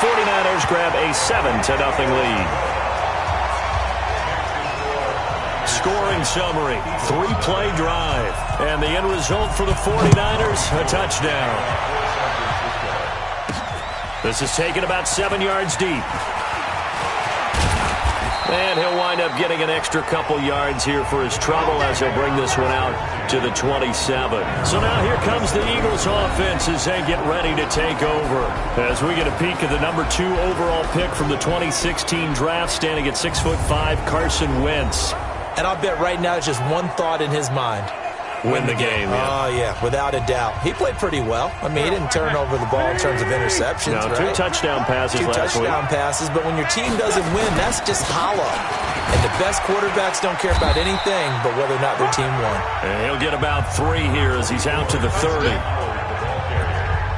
49ers grab a 7-0 lead. Scoring summary, 3-play drive. And the end result for the 49ers, a touchdown. This is taken about 7 yards deep. And he'll wind up getting an extra couple yards here for his trouble as he'll bring this one out to the 27. So now here comes the Eagles offense as they get ready to take over. As we get a peek at the number 2 overall pick from the 2016 draft, standing at 6'5", Carson Wentz. And I'll bet right now it's just one thought in his mind. Win the game. Yeah. Oh, yeah, without a doubt. He played pretty well. I mean, he didn't turn over the ball in terms of interceptions, no, right? 2 touchdown passes last week. 2 touchdown passes, but when your team doesn't win, that's just hollow. And the best quarterbacks don't care about anything but whether or not their team won. And he'll get about 3 here as he's out to the 30.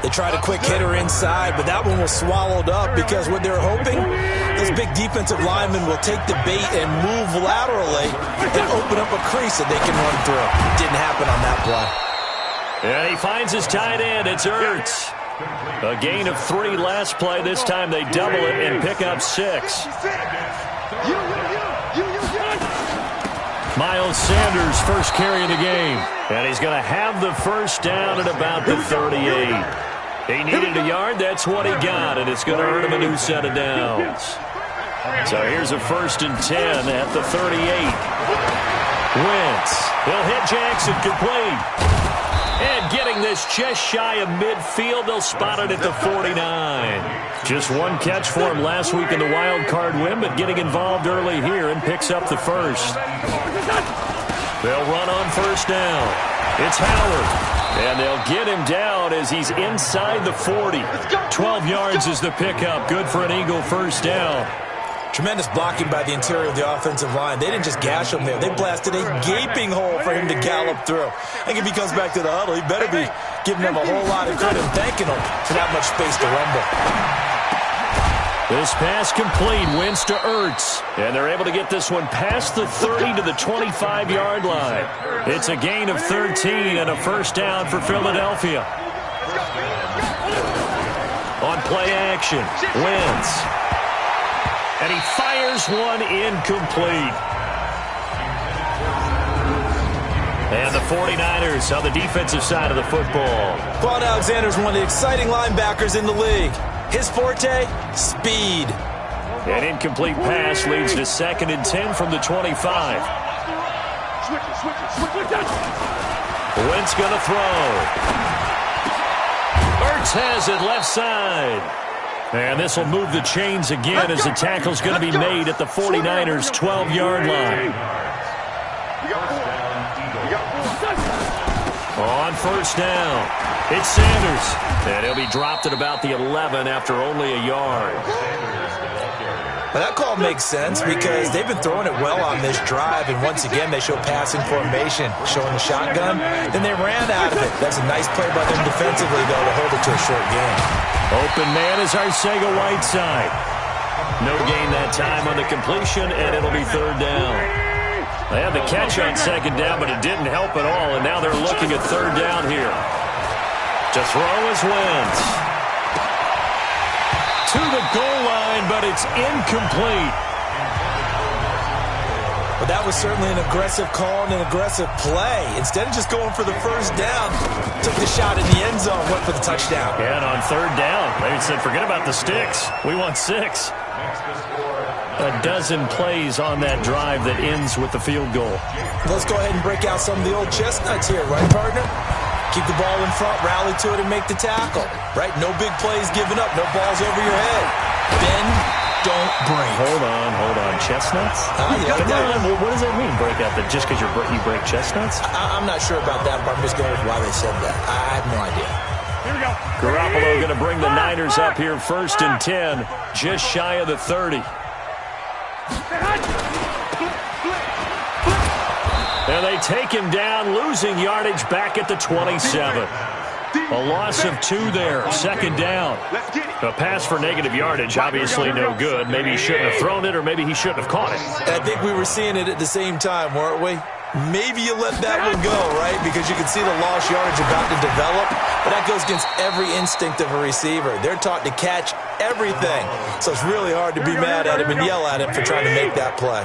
They tried a quick hitter inside, but that one was swallowed up because what they're hoping, those big defensive linemen will take the bait and move laterally and open up a crease that they can run through. Didn't happen on that play. And he finds his tight end. It's Ertz. A gain of 3 last play. This time they double it and pick up 6. Miles Sanders first carry of the game. And he's going to have the first down at about the 38. He needed a yard. That's what he got. And it's going to earn him a new set of downs. So here's a 1st and 10 at the 38. Wentz. He'll hit Jackson complete. And getting this just shy of midfield, they'll spot it at the 49. Just 1 catch for him last week in the wild card win, but getting involved early here and picks up the first. They'll run on 1st down. It's Howard. And they'll get him down as he's inside the 40. 12 yards is the pickup. Good for an Eagle 1st down. Tremendous blocking by the interior of the offensive line. They didn't just gash him there. They blasted a gaping hole for him to gallop through. I think if he comes back to the huddle, he better be giving them a whole lot of credit and thanking them for that much space to rumble. This pass complete. Wentz to Ertz. And they're able to get this one past the 30 to the 25-yard line. It's a gain of 13 and a 1st down for Philadelphia. On play action, Wentz. And he fires one incomplete. And the 49ers on the defensive side of the football. Quan Alexander's one of the exciting linebackers in the league. His forte, speed. An incomplete pass leads to 2nd and 10 from the 25. Wentz going to throw. Ertz has it left side. And this will move the chains again as the tackle's going to be made at the 49ers' 12-yard line. On 1st down, it's Sanders. And he'll be dropped at about the 11 after only a yard. Well, that call makes sense because they've been throwing it well on this drive, and once again they show passing formation, showing the shotgun. Then they ran out of it. That's a nice play by them defensively, though, to hold it to a short game. Open man is Arcega-Whiteside. No gain that time on the completion, and it'll be 3rd down. They had the catch on 2nd down, but it didn't help at all, and now they're looking at 3rd down here. To throw is Wentz. To the goal line, but it's incomplete. But that was certainly an aggressive call and an aggressive play. Instead of just going for the 1st down, took the shot in the end zone, went for the touchdown. Yeah, and on 3rd down, they said, forget about the sticks. We want 6. A dozen plays on that drive that ends with the field goal. Let's go ahead and break out some of the old chestnuts here, right, partner? Keep the ball in front, rally to it, and make the tackle. Right? No big plays given up, no balls over your head. Bend, don't break. Hold on. Chestnuts? Yeah. What does that mean, break out? That just because you break chestnuts? I'm not sure about that, but I'm just going with why they said that. I have no idea. Here we go. Garoppolo going to bring the Niners up here 1st and 10, just shy of the 30. And they take him down, losing yardage back at the 27. A loss of 2 there, 2nd down. A pass for negative yardage, obviously no good. Maybe he shouldn't have thrown it, or maybe he shouldn't have caught it. I think we were seeing it at the same time, weren't we? maybe you let that one go, right? Because you can see the lost yardage about to develop, but that goes against every instinct of a receiver. They're taught to catch everything, so it's really hard to be mad at him and yell at him for trying to make that play.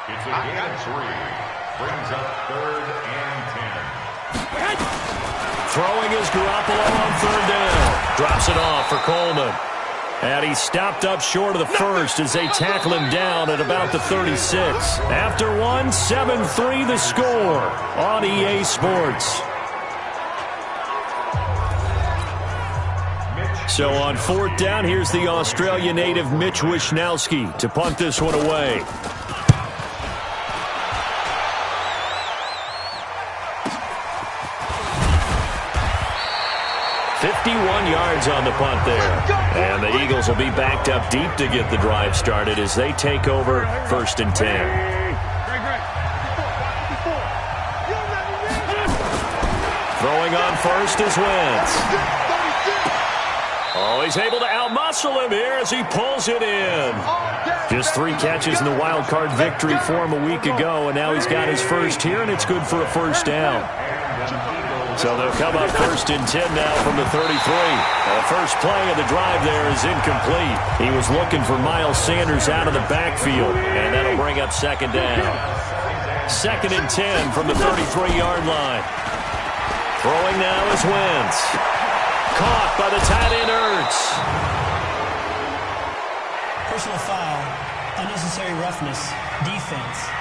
It's a gain of 3. Brings up 3rd and 10. Throwing is Garoppolo on 3rd down. Drops it off for Coleman. And he's stopped up short of the first as they tackle him down at about the 36. After one, 7-3 the score on EA Sports. So on 4th down, here's the Australia native Mitch Wishnowsky to punt this one away. 51 yards on the punt there. And the Eagles will be backed up deep to get the drive started as they take over 1st and 10. Throwing on first is Wentz. Oh, he's able to outmuscle him here as he pulls it in. Just 3 catches in the wild card victory for him a week ago, and now he's got his first here, and it's good for a 1st down. So they'll come up 1st and 10 now from the 33. The first play of the drive there is incomplete. He was looking for Miles Sanders out of the backfield, and that'll bring up 2nd down. 2nd and 10 from the 33-yard line. Throwing now is Wentz. Caught by the tight end Ertz. Personal foul, unnecessary roughness, defense.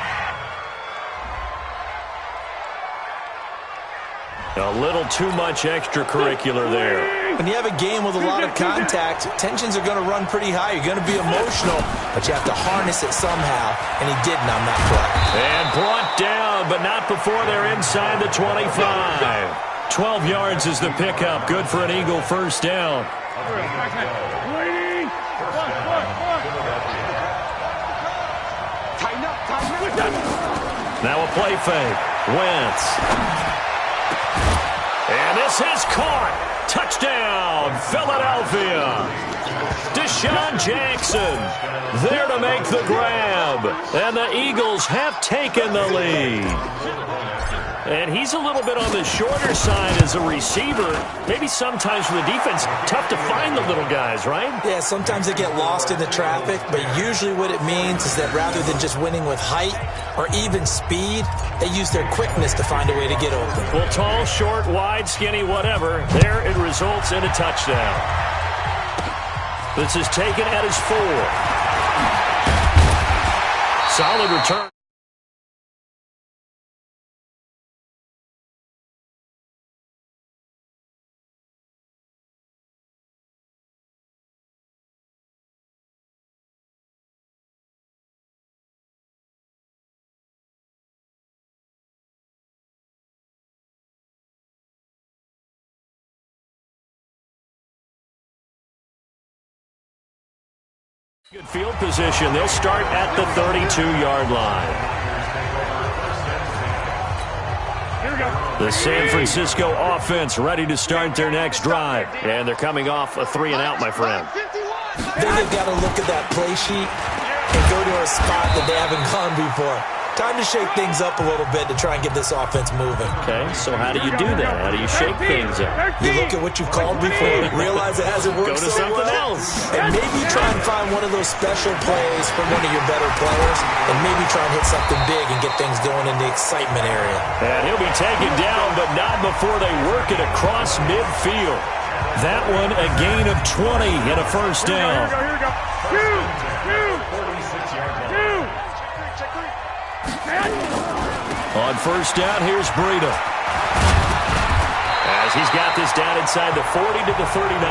A little too much extracurricular there. When you have a game with a lot of contact, tensions are going to run pretty high. You're going to be emotional, but you have to harness it somehow, and he didn't on that play. And brought down, but not before they're inside the 25. 12 yards is the pickup. Good for an Eagle 1st down. Now a play fake. Wentz. And this is caught. Touchdown, Philadelphia. Deshaun Jackson there to make the grab. And the Eagles have taken the lead. And he's a little bit on the shorter side as a receiver. Maybe sometimes for the defense, tough to find the little guys, right? Yeah, sometimes they get lost in the traffic, but usually what it means is that rather than just winning with height or even speed, they use their quickness to find a way to get open. Well, tall, short, wide, skinny, whatever, there it results in a touchdown. This is taken at his 4. Solid return. Good field position. They'll start at the 32-yard line. Here we go. The San Francisco offense ready to start their next drive. And they're coming off a 3-and-out, my friend. Then they've got to look at that play sheet and go to a spot that they haven't gone before. Time to shake things up a little bit to try and get this offense moving. Okay, so how do you do that? How do you shake things up? You look at what you've called before, realize it hasn't worked so well. Go to something else. And maybe try and find one of those special plays from one of your better players, and maybe try and hit something big and get things going in the excitement area. And he'll be taken down, but not before they work it across midfield. That one, a gain of 20 and a 1st down. Here we go. On 1st down, here's Breida. As he's got this down inside the 40 to the 39.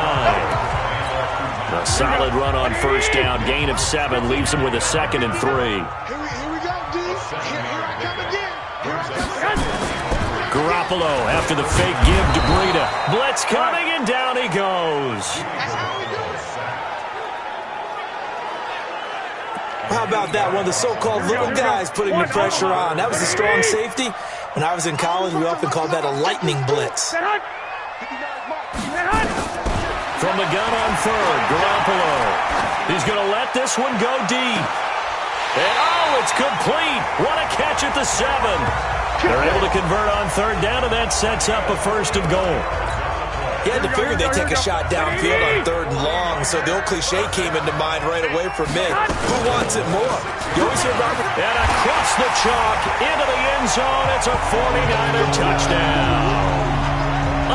A solid run on 1st down, gain of 7, leaves him with a 2nd and 3. Here we go, dude. Here I come again. Garoppolo after the fake give to Breida. Blitz coming, and down he goes. That's how we do it. How about that? One of the so-called little guys putting the pressure on. That was a strong safety. When I was in college, we often called that a lightning blitz. From the gun on 3rd, Garoppolo. He's going to let this one go deep. And oh, it's complete. What a catch at the 7. They're able to convert on third down, and that sets up a 1st and goal. You had to figure they'd take a shot downfield on 3rd and long, so the old cliche came into mind right away for me. Who wants it more? You always hear about it. And across the chalk, into the end zone, it's a 49er touchdown.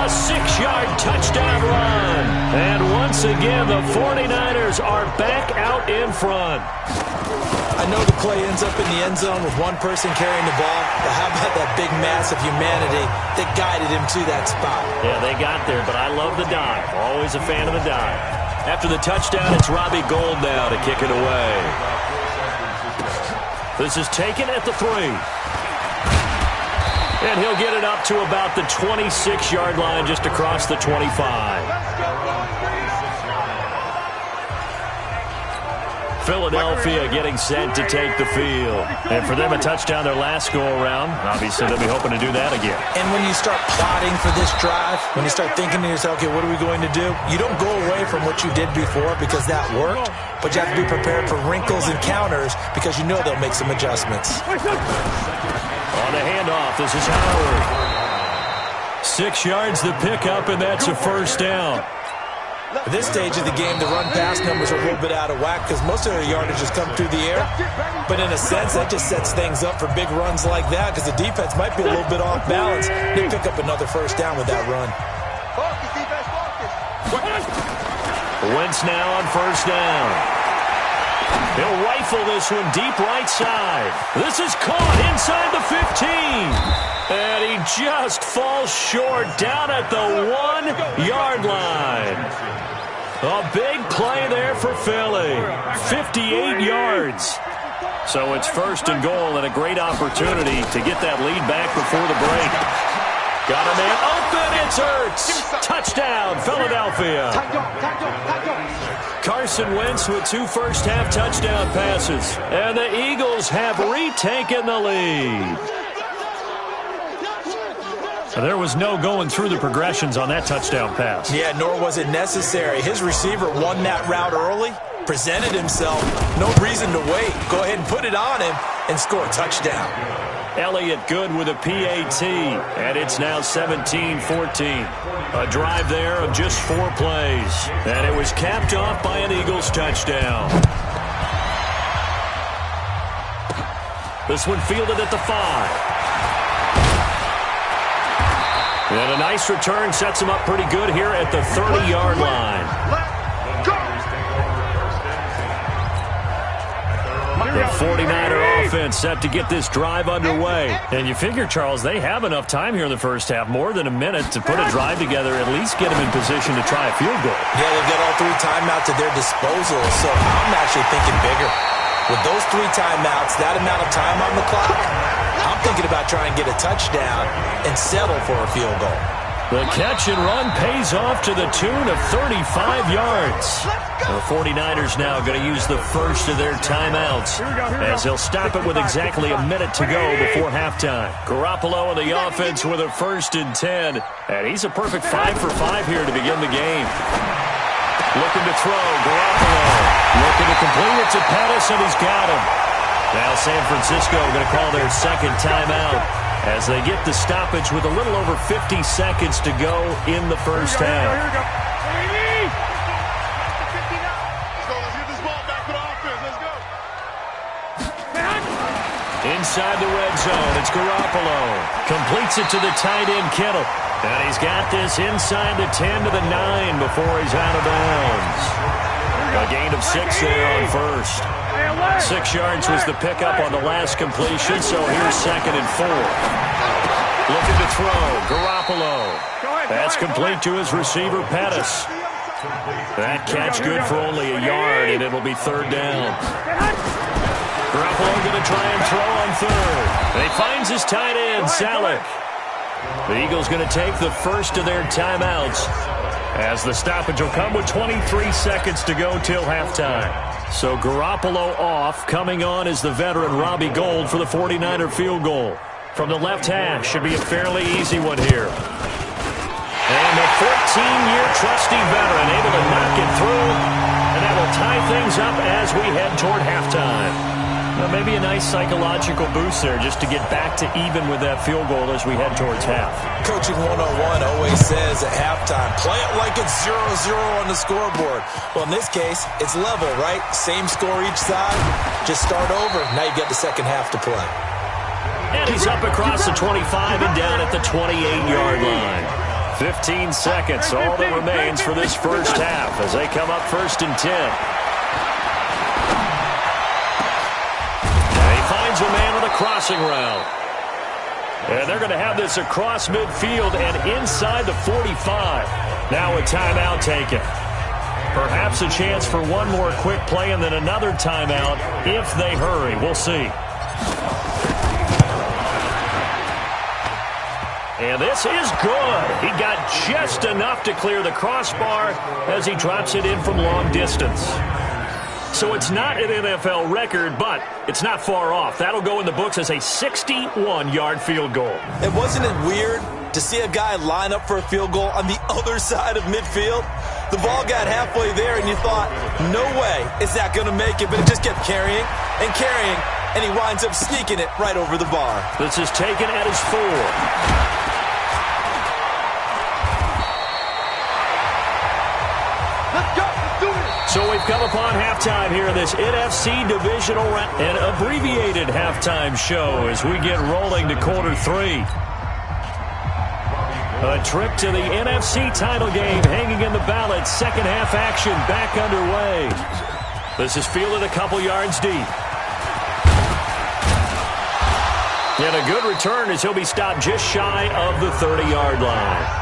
A 6-yard touchdown run. And once again, the 49ers are back out in front. I know the play ends up in the end zone with one person carrying the ball, but how about that big mass of humanity that guided him to that spot? Yeah, they got there, but I love the dive. Always a fan of the dive. After the touchdown, it's Robbie Gould now to kick it away. This is taken at the 3. And he'll get it up to about the 26-yard line, just across the 25. Philadelphia getting set to take the field. And for them, a touchdown their last go-around. Obviously, they'll be hoping to do that again. And when you start plotting for this drive, when you start thinking to yourself, okay, what are we going to do? You don't go away from what you did before because that worked, but you have to be prepared for wrinkles and counters because you know they'll make some adjustments. On the handoff, this is Howard. 6 yards the pickup, and that's a 1st down. At this stage of the game, the run-pass numbers are a little bit out of whack because most of their yardage has come through the air. But in a sense, that just sets things up for big runs like that because the defense might be a little bit off balance. They pick up another 1st down with that run. Wentz now on 1st down. He'll rifle this one deep right side. This is caught inside the 15. And he just falls short down at the 1-yard line. A big play there for Philly. 58 yards. So it's 1st and goal and a great opportunity to get that lead back before the break. Got a man open. It's Ertz. Touchdown, Philadelphia. Carson Wentz with 2 first-half touchdown passes. And the Eagles have retaken the lead. There was no going through the progressions on that touchdown pass. Yeah, nor was it necessary. His receiver won that route early, presented himself. No reason to wait. Go ahead and put it on him and score a touchdown. Elliott good with a PAT, and it's now 17-14. A drive there of just 4 plays, and it was capped off by an Eagles touchdown. This one fielded at the 5. And a nice return sets him up pretty good here at the 30-yard line. The 49er offense set to get this drive underway. And you figure, Charles, they have enough time here in the first half, more than a minute, to put a drive together, at least get them in position to try a field goal. Yeah, they've got all 3 timeouts at their disposal, so I'm actually thinking bigger. With those 3 timeouts, that amount of time on the clock, I'm thinking about trying to get a touchdown and settle for a field goal. The catch and run pays off to the tune of 35 yards. The 49ers now going to use the first of their timeouts as they'll stop it with exactly a minute to go before halftime. Garoppolo on the offense with a 1st and 10. And he's a perfect 5 for 5 here to begin the game. Looking to throw, Garoppolo. Looking to complete it to Pettis, and he's got him. Now San Francisco going to call their 2nd timeout as they get the stoppage with a little over 50 seconds to go in the first half. Let's get this ball back to the offense. Let's go. Inside the red zone, it's Garoppolo. Completes it to the tight end, Kittle. And he's got this inside the 10 to the 9 before he's out of bounds. A gain of 6 there on 1st. 6 yards was the pickup on the last completion, so here's 2nd and 4. Looking to throw, Garoppolo. That's complete to his receiver, Pettis. That catch good for only a yard, and it'll be 3rd down. Garoppolo going to try and throw on 3rd. And he finds his tight end, Salek. The Eagles going to take the first of their timeouts as the stoppage will come with 23 seconds to go till halftime. So Garoppolo off. Coming on is the veteran Robbie Gould for the 49er field goal. From the left hash, should be a fairly easy one here. And the 14-year trusty veteran able to knock it through. And that will tie things up as we head toward halftime. Well, maybe a nice psychological boost there just to get back to even with that field goal as we head towards half. Coaching 101 always says at halftime, play it like it's 0-0 on the scoreboard. Well, in this case, it's level, right? Same score each side. Just start over. Now you've got the second half to play. And he's up across the 25 and down at the 28-yard line. 15 seconds, all that remains for this first half as they come up 1st and 10. Finds a man on the crossing route. And they're going to have this across midfield and inside the 45. Now a timeout taken. Perhaps a chance for one more quick play and then another timeout if they hurry. We'll see. And this is good. He got just enough to clear the crossbar as he drops it in from long distance. So it's not an NFL record, but it's not far off. That'll go in the books as a 61-yard field goal. And wasn't it weird to see a guy line up for a field goal on the other side of midfield? The ball got halfway there, and you thought, no way is that going to make it, but it just kept carrying and carrying, and he winds up sneaking it right over the bar. This is taken at his 4. So we've come upon halftime here in this NFC divisional round. An abbreviated halftime show as we get rolling to quarter 3. A trip to the NFC title game hanging in the balance. Second half action back underway. This is fielded a couple yards deep. And a good return as he'll be stopped just shy of the 30-yard line.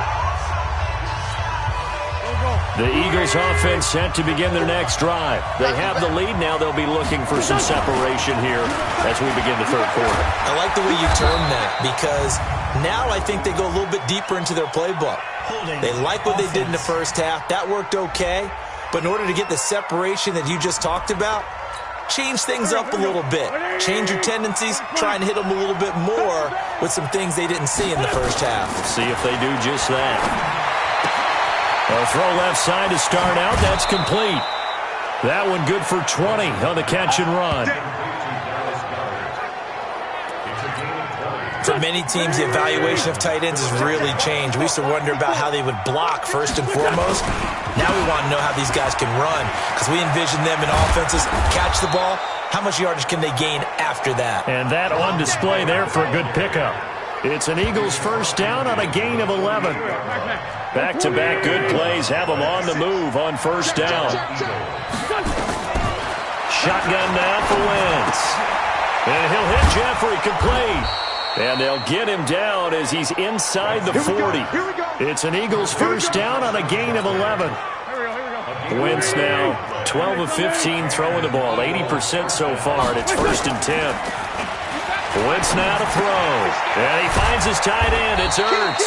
The Eagles offense set to begin their next drive. They have the lead. Now they'll be looking for some separation here as we begin the third quarter. I like the way you term that because now I think they go a little bit deeper into their playbook. They like what they did in the first half. That worked okay. But in order to get the separation that you just talked about, change things up a little bit. Change your tendencies. Try and hit them a little bit more with some things they didn't see in the first half. See if they do just that. A throw left side to start out. That's complete. That one good for 20 on the catch and run. For many teams, the evaluation of tight ends has really changed. We used to wonder about how they would block first and foremost. Now we want to know how these guys can run because we envision them in offenses catch the ball. How much yardage can they gain after that? And that on display there for a good pickup. It's an Eagles first down on a gain of 11. Back-to-back good plays have them on the move on first down. Shotgun now for Wentz. And he'll hit Jeffrey complete. And they'll get him down as he's inside the 40. It's an Eagles first down on a gain of 11. Wentz now 12 of 15 throwing the ball, 80% so far, and it's 1st and 10. Wentz now to throw. And he finds his tight end. It's Ertz.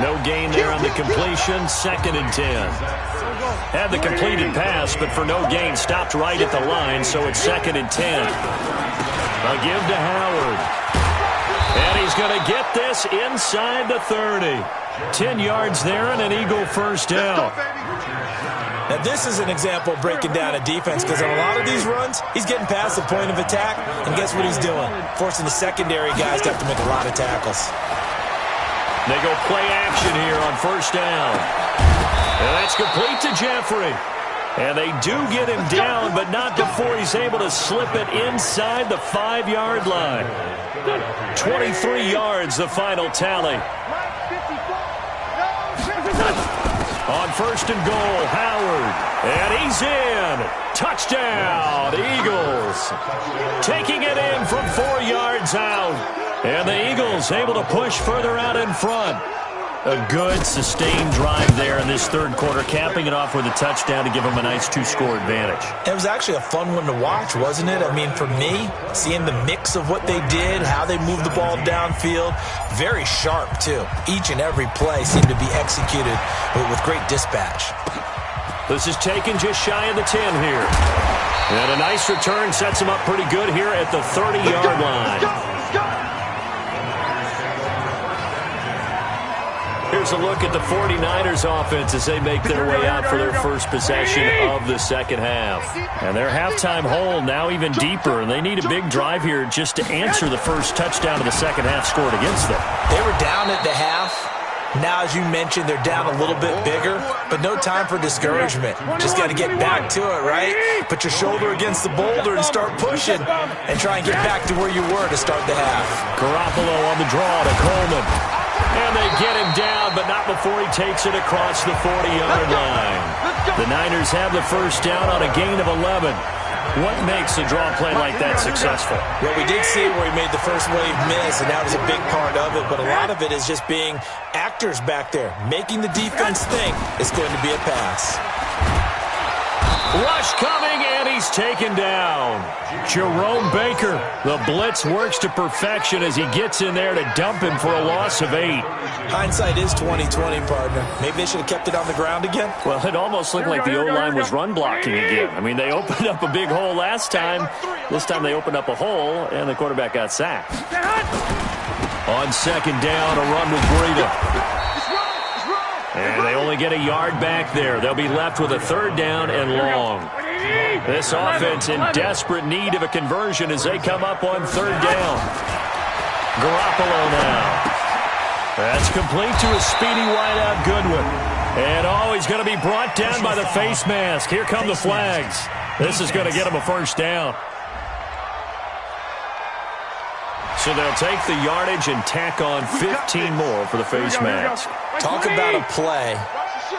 No gain there on the completion. 2nd and 10. Had the completed pass, but for no gain, stopped right at the line, so it's 2nd and 10. A give to Howard. And he's going to get this inside the 30. 10 yards there and an Eagle first down. Now, this is an example of breaking down a defense because on a lot of these runs, he's getting past the point of attack, and guess what he's doing? Forcing the secondary guys to have to make a lot of tackles. They go play action here on first down. And that's complete to Jeffrey. And they do get him down, but not before he's able to slip it inside the 5-yard line. 23 yards, the final tally. On 1st and goal, Howard. And he's in. Touchdown, Eagles. Taking it in from 4 yards out. And the Eagles able to push further out in front. A good, sustained drive there in this third quarter, capping it off with a touchdown to give them a nice 2-score advantage. It was actually a fun one to watch, wasn't it? I mean, for me, seeing the mix of what they did, how they moved the ball downfield, very sharp, too. Each and every play seemed to be executed with great dispatch. This is taken just shy of the 10 here. And a nice return sets them up pretty good here at the 30-yard line. Here's a look at the 49ers offense as they make their way out for their first possession of the second half. And their halftime hole now even deeper, and they need a big drive here just to answer the first touchdown of the second half scored against them. They were down at the half. Now, as you mentioned, they're down a little bit bigger, but no time for discouragement. Just got to get back to it, right? Put your shoulder against the boulder and start pushing and try and get back to where you were to start the half. Garoppolo on the draw to Coleman. And they get him down, but not before he takes it across the 40-yard line. The Niners have the first down on a gain of 11. What makes a draw play like that successful? Well, we did see where he made the first wave miss, and that was a big part of it. But a lot of it is just being actors back there, making the defense think it's going to be a pass. Rush coming, and he's taken down. Jerome Baker, the blitz works to perfection as he gets in there to dump him for a loss of 8. Hindsight is 20/20, partner. Maybe they should have kept it on the ground again. Well, it almost looked like the O-line was run blocking again. I mean, they opened up a big hole last time. This time they opened up a hole, and the quarterback got sacked. On second down, a run with Breida. And they only get a yard back there. They'll be left with a third down and long. This offense in desperate need of a conversion as they come up on third down. Garoppolo now. That's complete to a speedy wideout Goodwin. And he's going to be brought down by the face mask. Here come the flags. This is going to get him a first down. So they'll take the yardage and tack on 15 more for the face mask. Talk about a play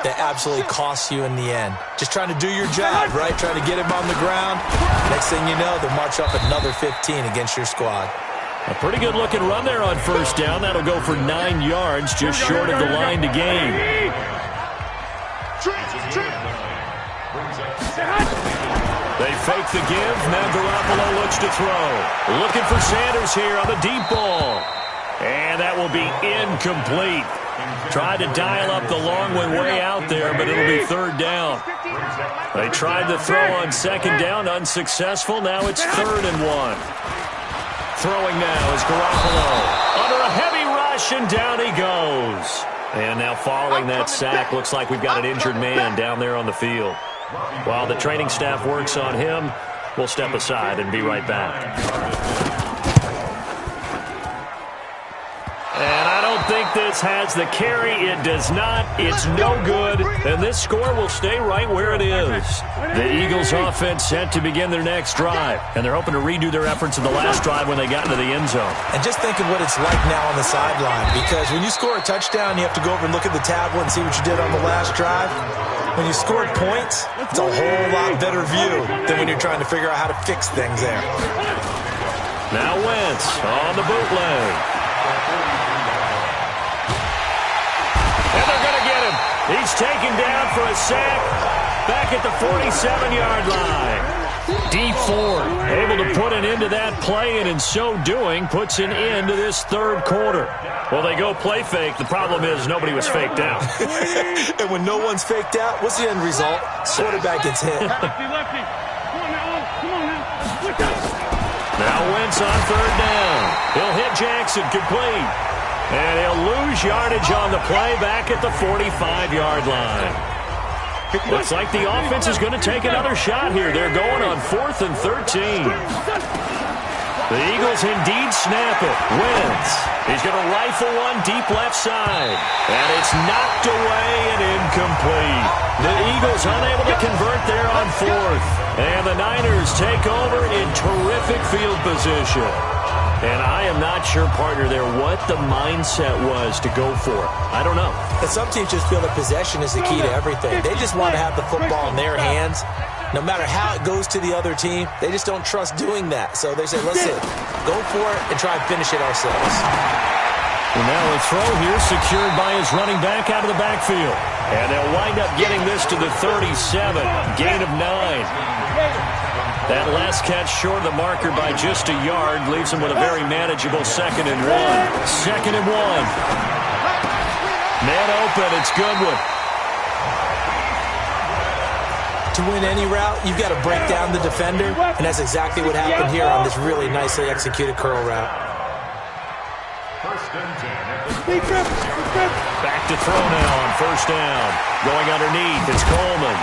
that absolutely costs you in the end. Just trying to do your job, right? Trying to get him on the ground. Next thing you know, they'll march up another 15 against your squad. A pretty good-looking run there on first down. That'll go for 9 yards, just short of the line to gain. They fake the give. Now Garoppolo looks to throw. Looking for Sanders here on the deep ball. And that will be incomplete. Tried to dial up the long one way out there, but it'll be third down. They tried the throw on second down, unsuccessful. Now it's 3rd and 1. Throwing now is Garoppolo. Under a heavy rush, and down he goes. And now following that sack, looks like we've got an injured man down there on the field. While the training staff works on him, we'll step aside and be right back. And I don't think this has the carry. It does not. It's no good. And this score will stay right where it is. The Eagles offense set to begin their next drive. And they're hoping to redo their efforts in the last drive when they got into the end zone. And just think of what it's like now on the sideline. Because when you score a touchdown, you have to go over and look at the tablet and see what you did on the last drive. When you scored points, it's a whole lot better view than when you're trying to figure out how to fix things there. Now Wentz on the bootleg. And they're going to get him. He's taken down for a sack back at the 47-yard line. D Ford able to put an end to that play, and in so doing puts an end to this third quarter. Well, they go play fake. The problem is nobody was faked out. And when no one's faked out, what's the end result? Quarterback gets hit. Now Wentz on third down. He'll hit Jackson complete. And he'll lose yardage on the play back at the 45-yard line. Looks like the offense is going to take another shot here. They're going on 4th and 13. The Eagles indeed snap it. Wentz. He's going to rifle one deep left side. And it's knocked away and incomplete. The Eagles unable to convert there on 4th. And the Niners take over in terrific field position. And I am not sure, partner, there what the mindset was to go for it. I don't know. And some teams just feel that possession is the key to everything. They just want to have the football in their hands. No matter how it goes to the other team, they just don't trust doing that. So they say, listen, go for it and try and finish it ourselves. And now a throw here secured by his running back out of the backfield. And they'll wind up getting this to the 37. Gain of 9. That last catch short of the marker by just a yard leaves him with a very manageable 2nd and 1. 2nd and 1. Man open, it's Goodwin. To win any route, you've got to break down the defender, and that's exactly what happened here on this really nicely executed curl route. Back to throw now on first down. Going underneath, it's Coleman.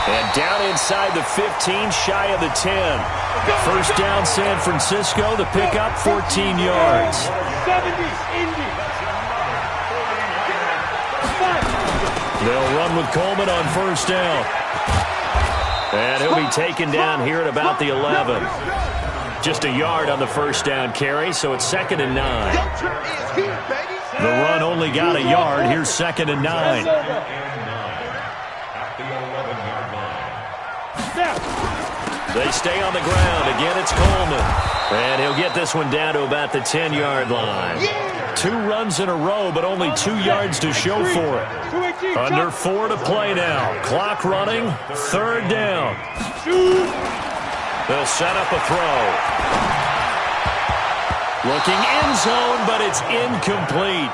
And down inside the 15, shy of the 10. First down, San Francisco. The pickup, 14 yards. They'll run with Coleman on first down. And he'll be taken down here at about the 11. Just a yard on the first down carry, so it's 2nd and 9. The run only got a yard. Here's 2nd and 9. They stay on the ground. Again, it's Coleman. And he'll get this one down to about the 10-yard line. 2 runs in a row, but only 2 yards to show for it. Under 4 to play now. Clock running. 3rd down. They'll set up a throw. Looking end zone, but it's incomplete.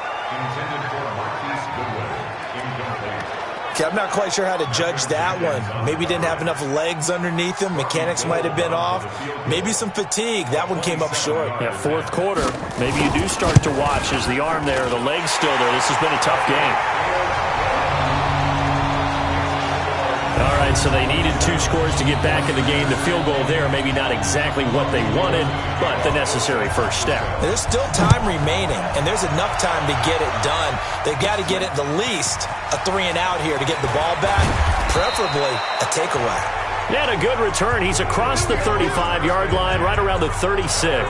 Okay, I'm not quite sure how to judge that one. Maybe didn't have enough legs underneath him. Mechanics might have been off. Maybe some fatigue. That one came up short. Yeah, 4th quarter. Maybe you do start to watch as the arm there, the leg's still there. This has been a tough game. All right, so they needed 2 scores to get back in the game. The field goal there, maybe not exactly what they wanted, but the necessary first step. There's still time remaining, and there's enough time to get it done. They've got to get it the least a 3-and-out here to get the ball back, preferably a takeaway. And a good return. He's across the 35-yard line, right around the 36.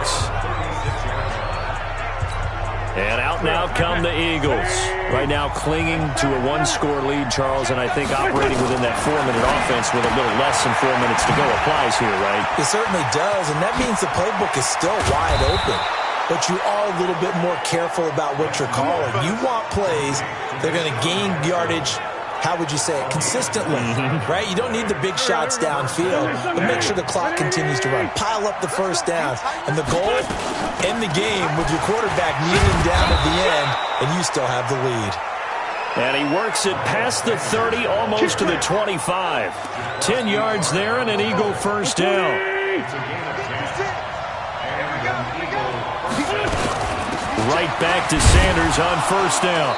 And out now come the Eagles. Right now clinging to a 1-score lead, Charles, and I think operating within that 4-minute offense with a little less than 4 minutes to go applies here, right? It certainly does, and that means the playbook is still wide open. But you are a little bit more careful about what you're calling. You want plays that are going to gain yardage, how would you say it, consistently, right? You don't need the big shots downfield, but make sure the clock continues to run. Pile up the first downs. And the goal, end the game with your quarterback kneeling down at the end, and you still have the lead. And he works it past the 30, almost to the 25. 10 yards there and an Eagle first down. Right back to Sanders on first down.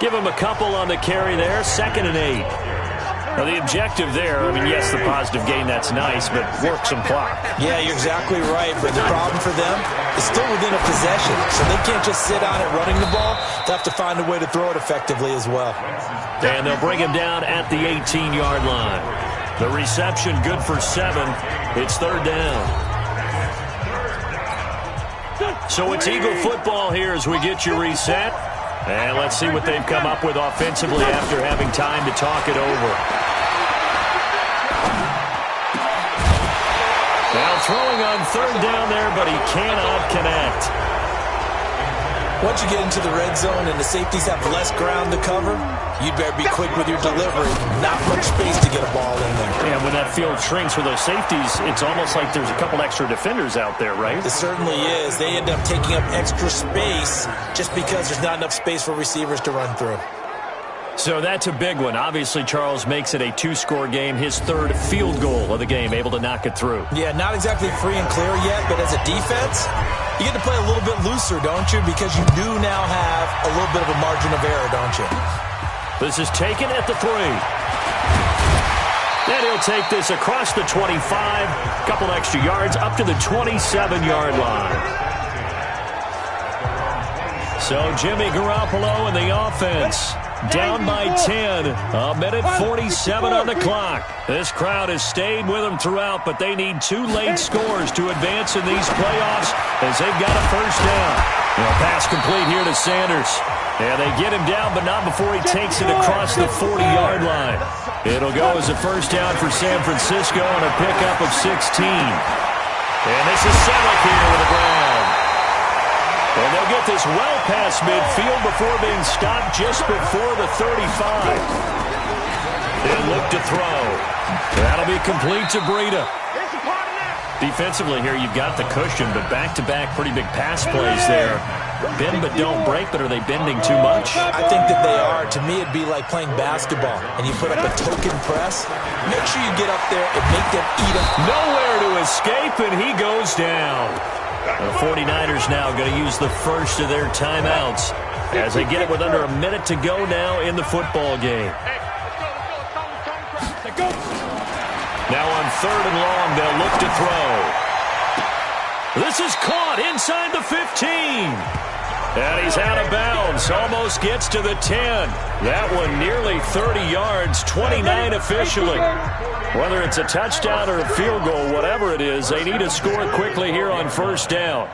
Give him a couple on the carry there. 2nd and 8. Now, the objective there, I mean, yes, the positive gain, that's nice, but work some clock. Yeah, you're exactly right, but the problem for them is still within a possession, so they can't just sit on it running the ball. They'll have to find a way to throw it effectively as well. And they'll bring him down at the 18-yard line. The reception good for 7. It's 3rd down. So it's Eagle football here as we get you reset. And let's see what they've come up with offensively after having time to talk it over. Now throwing on 3rd down there, but he cannot connect. Once you get into the red zone and the safeties have less ground to cover, you'd better be quick with your delivery. Not much space to get a ball in there. And when that field shrinks for those safeties, it's almost like there's a couple extra defenders out there, right? It certainly is. They end up taking up extra space just because there's not enough space for receivers to run through. So that's a big one. Obviously, Charles makes it a 2-score game. His 3rd field goal of the game, able to knock it through. Yeah, not exactly free and clear yet, but as a defense, you get to play a little bit looser, don't you? Because you do now have a little bit of a margin of error, don't you? This is taken at the 3. Then he'll take this across the 25, a couple extra yards, up to the 27-yard line. So Jimmy Garoppolo and the offense down by 10. A minute 47 on the clock. This crowd has stayed with them throughout, but they need 2 late scores to advance in these playoffs as they've got a first down. Pass complete here to Sanders. Yeah, they get him down, but not before he takes it across the 40-yard line. It'll go as a first down for San Francisco on a pickup of 16. And this is Selleck here with the ground. And they'll get this well past midfield before being stopped just before the 35. They'll look to throw. That'll be complete to Breida. Defensively here, you've got the cushion, but back-to-back pretty big pass plays there. Bend but don't break, but are they bending too much? I think that they are. To me, it'd be like playing basketball, and you put up a token press. Make sure you get up there and make them eat them. Nowhere to escape, and he goes down. The 49ers now going to use the first of their timeouts as they get it with under a minute to go now in the football game. Now on 3rd and long, they'll look to throw. This is caught inside the 15. And he's out of bounds. Almost gets to the 10. That one nearly 30 yards, 29 officially. Whether it's a touchdown or a field goal, whatever it is, they need to score quickly here on 1st down.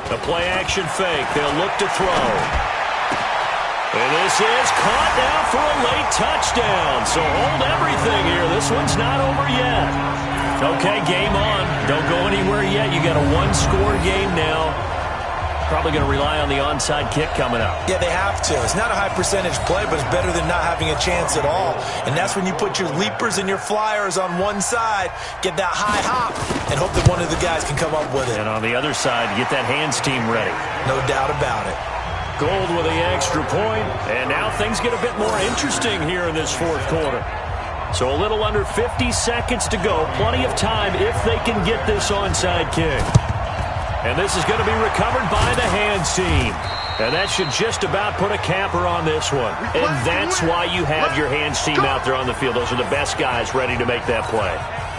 The play-action fake. They'll look to throw. And this is caught now for a late touchdown. So hold everything here. This one's not over yet. Okay, game on. Don't go anywhere yet. You got a one-score game now. Probably going to rely on the onside kick coming up. Yeah, they have to. It's not a high percentage play, but it's better than not having a chance at all. And that's when you put your leapers and your flyers on one side, get that high hop, and hope that one of the guys can come up with it. And on the other side, get that hands team ready. No doubt about it. Gold with the extra point, and now things get a bit more interesting here in this 4th quarter. So a little under 50 seconds to go. Plenty of time if they can get this onside kick. And this is going to be recovered by the hands team. And that should just about put a capper on this one. And that's why you have your hands team out there on the field. Those are the best guys ready to make that play.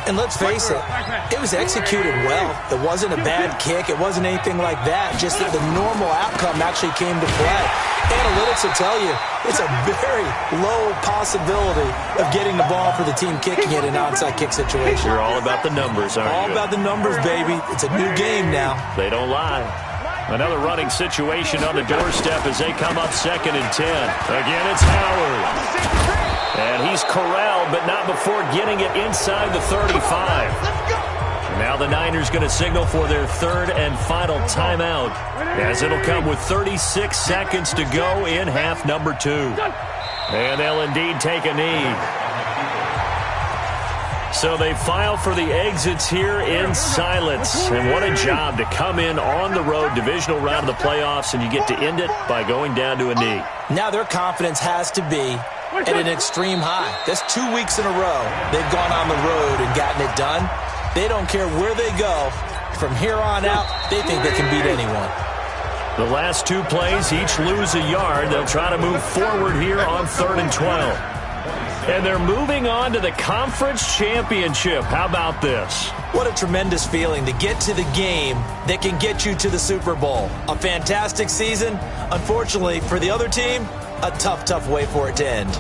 And let's face it, it was executed well. It wasn't a bad kick. It wasn't anything like that. Just that the normal outcome actually came to play. Analytics will tell you it's a very low possibility of getting the ball for the team kicking it in an onside kick situation. You're all about the numbers, aren't you? All about the numbers, baby. It's a new game now. They don't lie. Another running situation on the doorstep as they come up 2nd and 10. Again, it's Howard. And he's corralled, but not before getting it inside the 35. Now the Niners going to signal for their 3rd and final timeout, as it'll come with 36 seconds to go in half number 2. And they'll indeed take a knee. So they file for the exits here in silence. And what a job to come in on the road, divisional round of the playoffs, and you get to end it by going down to a knee. Now their confidence has to be at an extreme high. That's 2 weeks in a row they've gone on the road and gotten it done. They don't care where they go. From here on out, they think they can beat anyone. The last 2 plays each lose a yard. They'll try to move forward here on 3rd and 12. And they're moving on to the conference championship. How about this? What a tremendous feeling to get to the game that can get you to the Super Bowl. A fantastic season. Unfortunately, for the other team, a tough, tough way for it to end.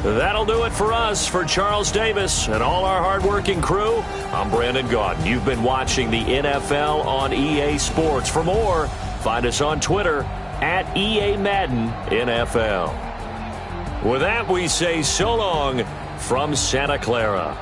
That'll do it for us. For Charles Davis and all our hardworking crew, I'm Brandon Gaudin. You've been watching the NFL on EA Sports. For more, find us on Twitter at EA Madden NFL. With that, we say so long from Santa Clara.